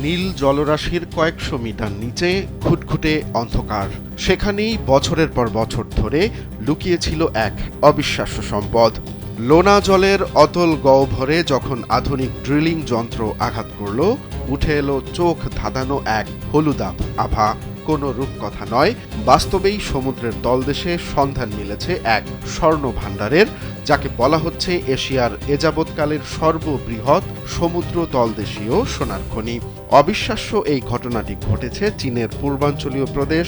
নীল জলরাশির কয়েকশো মিটার নিচে ঘুটঘুটে অন্ধকার। সেখানেই বছরের পর বছর ধরে লুকিয়েছিল এক অবিশ্বাস্য সম্পদ। লোনা জলের অতল গহ্বরে যখন আধুনিক ড্রিলিং যন্ত্র আঘাত করল, উঠে এলো চোখ ধাঁধানো এক হলুদাভ আভা। কোনো রূপকথা নয়, বাস্তবেই সমুদ্রের তলদেশে সন্ধান মিলেছে এক স্বর্ণ ভাণ্ডারের, যাকে বলা হচ্ছে এশিয়ার এযাবৎকালের সর্ববৃহৎ সমুদ্র তলদেশীয় সোনার খনি। অবিশ্বাস্য এই ঘটনাটি ঘটেছে চীনের পূর্বাঞ্চলীয় প্রদেশ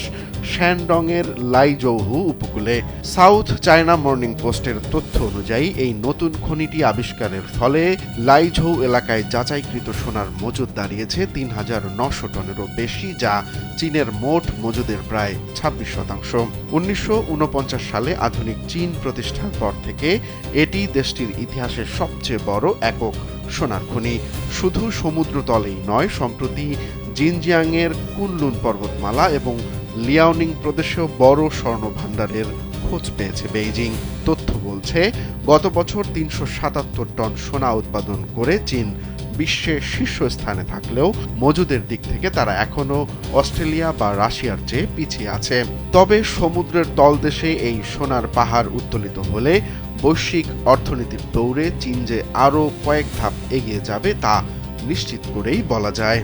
শ্যানডংয়ের লাইজৌহু উপকূলে। সাউথ চায়না মর্নিং পোস্টের তথ্য অনুযায়ী এই নতুন খনিটি আবিষ্কারের ফলে লাইঝৌ এলাকায় যাচাইকৃত সোনার মজুদ দাঁড়িয়েছে ৩,৯০০ টনেরও বেশি, যা চীনের মোট মজুদের প্রায় ২৬%। ১৯৪৯ সালে আধুনিক চীন প্রতিষ্ঠার পর থেকে এটি দেশটির ইতিহাসের সবচেয়ে বড় একক সোনার খনি। শুধু সমুদ্রতলেই নয়, সম্প্রতি জিনজিয়াংয়ের কুনলুন পর্বতমালা এবং লিয়াওনিং প্রদেশেও বড় স্বর্ণ ভাণ্ডারের খোঁজ পেয়েছে বেইজিং। তথ্য বলছে, গত বছর ৩৭৭ টন সোনা উৎপাদন করে চীন বিশ্বে শীর্ষস্থানে থাকলেও মজুদের দিক থেকে তারা এখনও অস্ট্রেলিয়া বা রাশিয়ার চেয়ে পিছিয়ে আছে। তবে সমুদ্রের তলদেশে এই সোনার পাহাড় উত্তোলিত হলে বৈশ্বিক অর্থনীতির দৌড়ে চীন যে আরও কয়েক ধাপ এগিয়ে যাবে তা নিশ্চিত করেই বলা যায়।